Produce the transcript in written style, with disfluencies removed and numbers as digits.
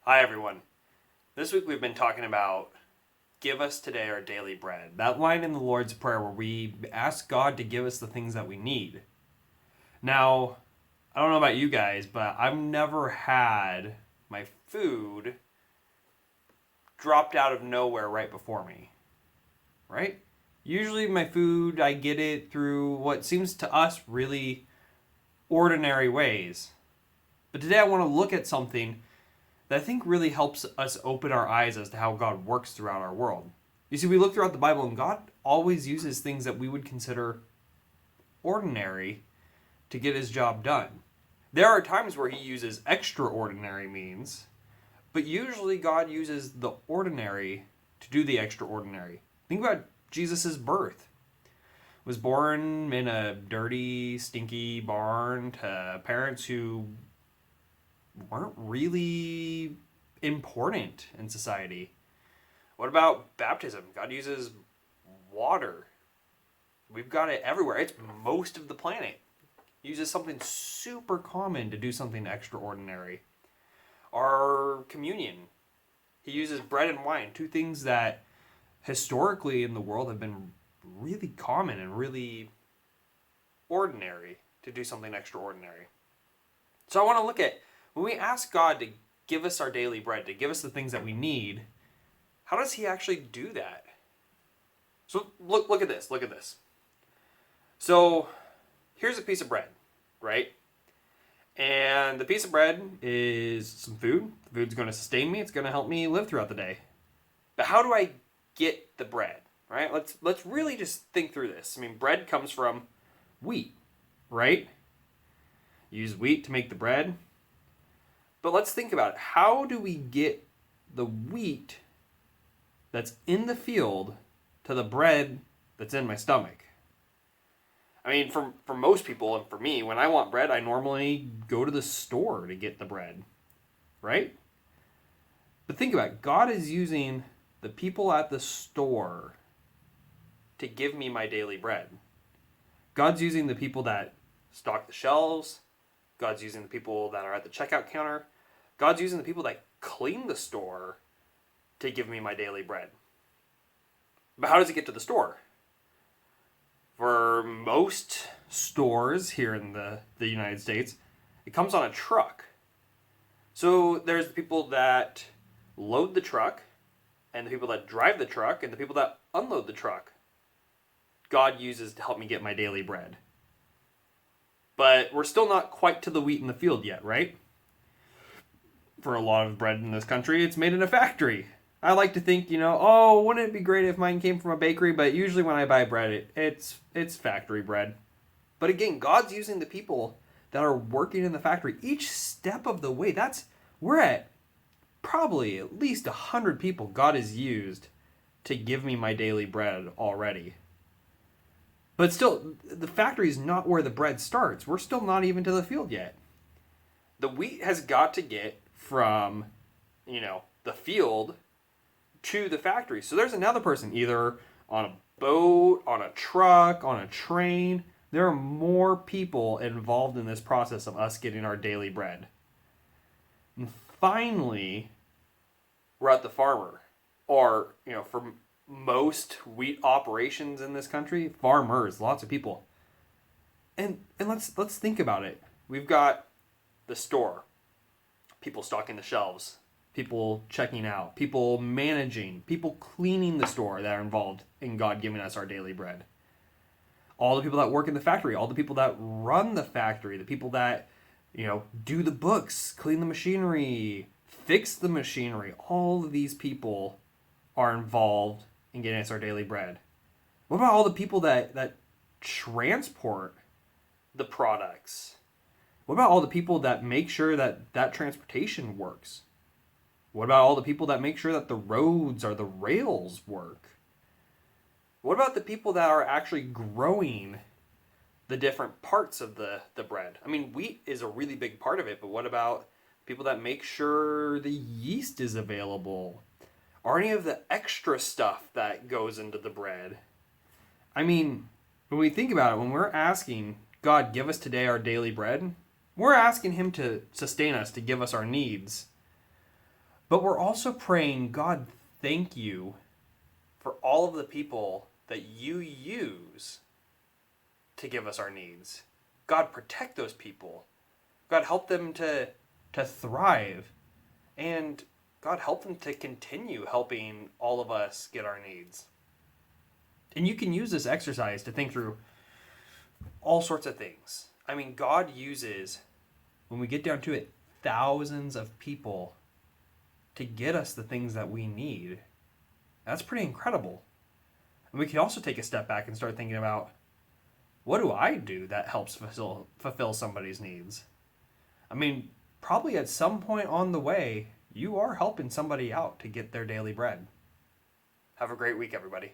Hi, everyone. This week we've been talking about give us today our daily bread. That line in the Lord's Prayer where we ask God to give us the things that we need. Now, I don't know about you guys, but I've never had my food dropped out of nowhere right before me. Right? Usually my food, I get it through what seems to us really ordinary ways. But today I want to look at something that I think really helps us open our eyes as to how God works throughout our world. You see, we look throughout the Bible and God always uses things that we would consider ordinary to get his job done. There are times where he uses extraordinary means, but usually God uses the ordinary to do the extraordinary. Think about Jesus' birth. Was born in a dirty, stinky barn to parents who weren't really important in society. What about baptism? God uses water. We've got it everywhere. It's most of the planet. He uses something super common to do something extraordinary. Our communion. He uses bread and wine, two things that historically in the world have been really common and really ordinary to do something extraordinary. So I want to look at when we ask God to give us our daily bread, to give us the things that we need, how does he actually do that? So look at this. Look at this. So here's a piece of bread, right? And the piece of bread is some food. The food's going to sustain me. It's going to help me live throughout the day. But how do I get the bread, right? Let's really just think through this. I mean, bread comes from wheat, right? You use wheat to make the bread. But let's think about it. How do we get the wheat that's in the field to the bread that's in my stomach? I mean, for most people and for me, when I want bread, I normally go to the store to get the bread, right? But think about it. God is using the people at the store to give me my daily bread. God's using the people that stock the shelves. God's using the people that are at the checkout counter. God's using the people that clean the store to give me my daily bread. But how does it get to the store? For most stores here in the United States, it comes on a truck. So there's the people that load the truck, and the people that drive the truck, and the people that unload the truck. God uses to help me get my daily bread. But we're still not quite to the wheat in the field yet, right? For a lot of bread in this country, it's made in a factory. I like to think, oh, wouldn't it be great if mine came from a bakery? But usually when I buy bread, it's factory bread. But again, God's using the people that are working in the factory each step of the way. We're at probably at least 100 people God has used to give me my daily bread already. But still, the factory is not where the bread starts. We're still not even to the field yet. The wheat has got to get from, the field to the factory. So there's another person, either on a boat, on a truck, on a train. There are more people involved in this process of us getting our daily bread. And finally, we're at the farmer. Or, for most wheat operations in this country, farmers, lots of people. And let's think about it. We've got the store, people stocking the shelves, people checking out, people managing, people cleaning the store that are involved in God giving us our daily bread. All the people that work in the factory, all the people that run the factory, the people that, do the books, clean the machinery, fix the machinery. All of these people are involved in getting us our daily bread. What about all the people that transport the products? What about all the people that make sure that transportation works? What about all the people that make sure that the roads or the rails work? What about the people that are actually growing the different parts of the bread? I mean, wheat is a really big part of it, but what about people that make sure the yeast is available? Or any of the extra stuff that goes into the bread? I mean, when we think about it, when we're asking God, give us today our daily bread, we're asking him to sustain us, to give us our needs. But we're also praying, God, thank you for all of the people that you use to give us our needs. God, protect those people. God, help them to thrive. And God, help them to continue helping all of us get our needs. And you can use this exercise to think through all sorts of things. I mean, God uses, when we get down to it, thousands of people to get us the things that we need. That's pretty incredible. And we can also take a step back and start thinking about, what do I do that helps fulfill somebody's needs? I mean, probably at some point on the way, you are helping somebody out to get their daily bread. Have a great week, everybody.